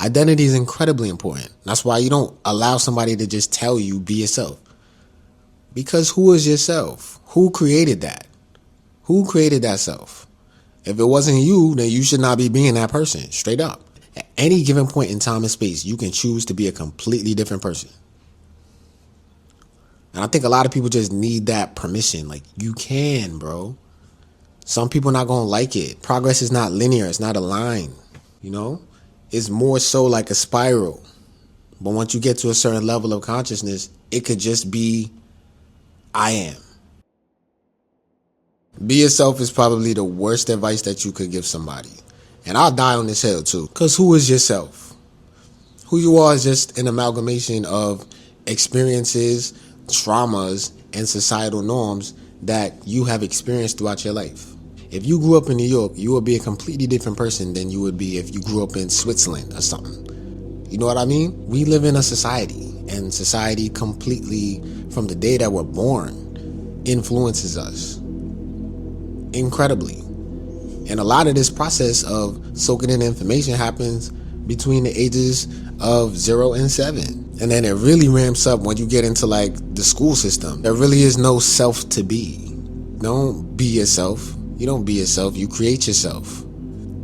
Identity is incredibly important. That's why you don't allow somebody to just tell you be yourself. Because who is yourself? Who created that? Who created that self? If it wasn't you, then you should not be being that person, straight up. At any given point in time and space, you can choose to be a completely different person. And I think a lot of people just need that permission. Like, you can, bro. Some people not going to like it. Progress is not linear. It's not a line, you know? It's more so like a spiral. But once you get to a certain level of consciousness, it could just be, I am. Be yourself is probably the worst advice that you could give somebody. And I'll die on this hill too. Because who is yourself? Who you are is just an amalgamation of experiences, traumas, and societal norms that you have experienced throughout your life. If you grew up in New York, you would be a completely different person than you would be if you grew up in Switzerland or something. You know what I mean? We live in a society, and society completely, from the day that we're born, influences us incredibly. And a lot of this process of soaking in information happens between the ages of 0 and 7. And then it really ramps up when you get into like the school system. There really is no self to be. Don't be yourself. You don't be yourself. You create yourself.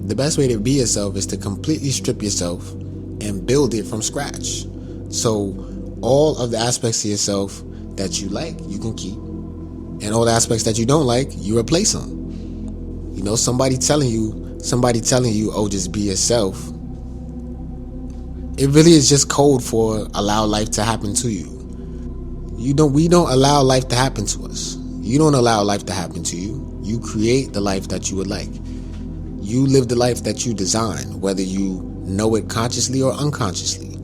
The best way to be yourself is to completely strip yourself and build it from scratch. So all of the aspects of yourself that you like, you can keep. And all the aspects that you don't like, you replace them. You know, somebody telling you, oh, just be yourself. It really is just code for allow life to happen to you. We don't allow life to happen to us. You don't allow life to happen to you. You create the life that you would like. You live the life that you design, whether you know it consciously or unconsciously.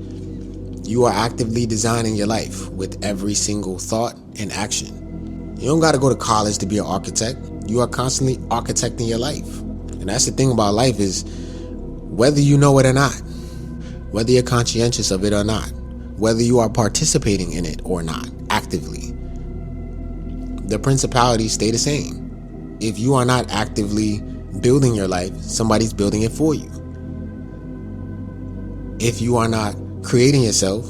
You are actively designing your life with every single thought and action. You don't got to go to college to be an architect. You are constantly architecting your life. And that's the thing about life is whether you know it or not, whether you're conscientious of it or not, whether you are participating in it or not, actively, the principalities stay the same. If you are not actively building your life, somebody's building it for you. If you are not creating yourself,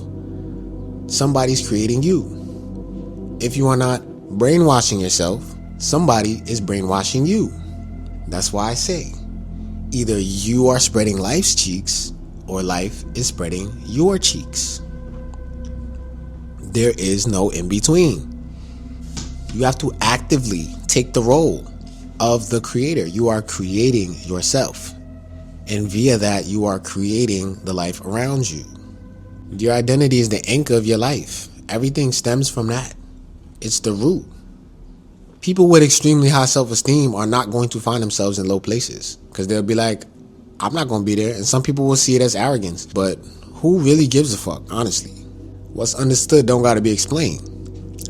somebody's creating you. If you are not brainwashing yourself, somebody is brainwashing you. That's why I say, either you are spreading life's cheeks or life is spreading your cheeks. There is no in between. You have to actively take the role of the creator. You are creating yourself. And via that, you are creating the life around you. Your identity is the anchor of your life. Everything stems from that. It's the root. People with extremely high self-esteem are not going to find themselves in low places because they'll be like, I'm not going to be there. And some people will see it as arrogance. But who really gives a fuck, honestly? What's understood don't got to be explained.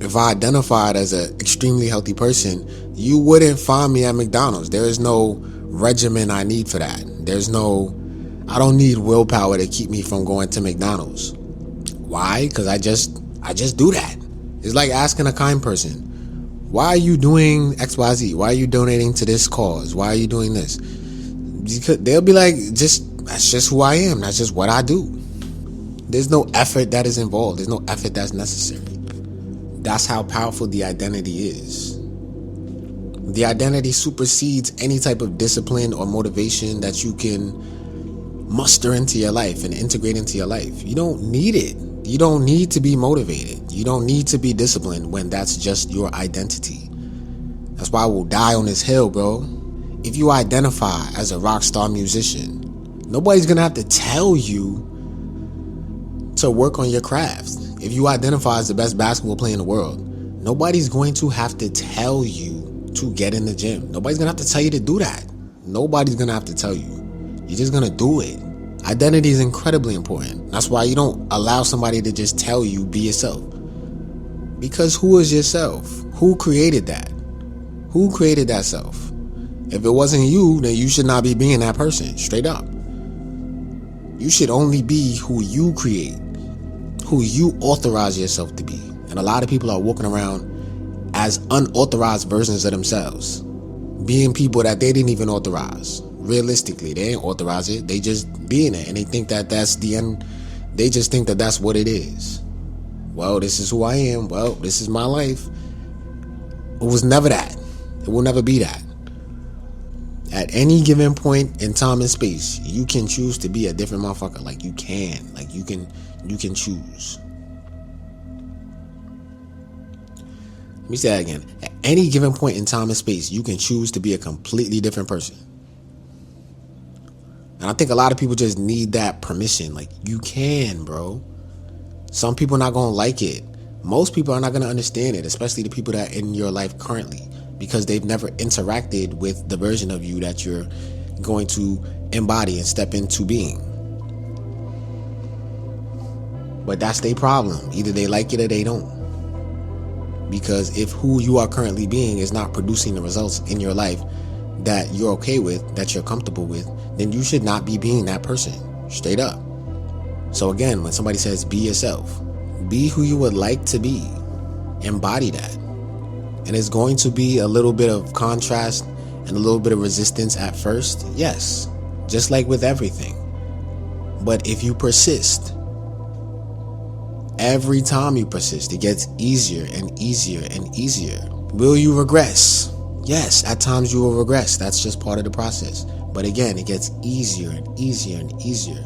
If I identified as an extremely healthy person, you wouldn't find me at McDonald's. There is no regimen I need for that. I don't need willpower to keep me from going to McDonald's. Why? Because I just do that. It's like asking a kind person, why are you doing XYZ? Why are you donating to this cause? Why are you doing this? They'll be like, that's just who I am. That's just what I do. There's no effort that is involved. There's no effort that's necessary. That's how powerful the identity is. The identity supersedes any type of discipline or motivation that you can muster into your life and integrate into your life. You don't need it. You don't need to be motivated. You don't need to be disciplined when that's just your identity. That's why I will die on this hill, bro. If you identify as a rock star musician, nobody's gonna have to tell you to work on your craft. If you identify as the best basketball player in the world, nobody's going to have to tell you to get in the gym. Nobody's gonna have to tell you to do that. Nobody's gonna have to tell you. You're just gonna do it. Identity is incredibly important. That's why you don't allow somebody to just tell you be yourself. Because who is yourself? Who created that? Who created that self? If it wasn't you, then you should not be being that person, straight up. You should only be who you create, who you authorize yourself to be. And a lot of people are walking around as unauthorized versions of themselves, being people that they didn't even authorize. Realistically, they ain't authorize it. They just be in it, and they think that that's the end. They just think that that's what it is. Well, this is who I am. Well, this is my life. It was never that. It will never be that. At any given point in time and space, you can choose to be a different motherfucker. Like you can. Like you can choose. Let me say that again. At any given point in time and space, you can choose to be a completely different person. And I think a lot of people just need that permission. Like, you can, bro. Some people are not going to like it. Most people are not going to understand it, especially the people that are in your life currently, because they've never interacted with the version of you that you're going to embody and step into being. But that's their problem. Either they like it or they don't. Because if who you are currently being is not producing the results in your life that you're okay with, that you're comfortable with, then you should not be being that person. Straight up. So again, when somebody says be yourself, be who you would like to be. Embody that. And it's going to be a little bit of contrast and a little bit of resistance at first. Yes. Just like with everything. But if you persist, every time you persist, it gets easier and easier and easier. Will you regress? Yes, at times you will regress. That's just part of the process. But again, it gets easier and easier and easier.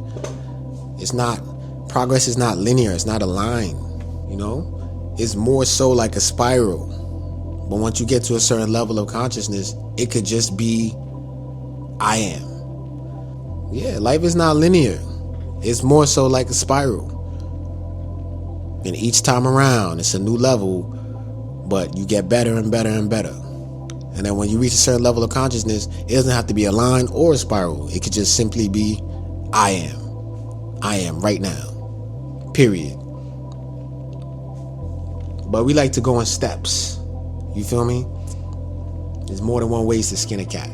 Progress is not linear. It's not a line, you know? It's more so like a spiral. But once you get to a certain level of consciousness, it could just be, I am. Yeah, life is not linear. It's more so like a spiral. And each time around, it's a new level, but you get better and better and better. And then when you reach a certain level of consciousness, it doesn't have to be a line or a spiral. It could just simply be, I am. I am right now. Period. But we like to go in steps. You feel me? There's more than one ways to skin a cat.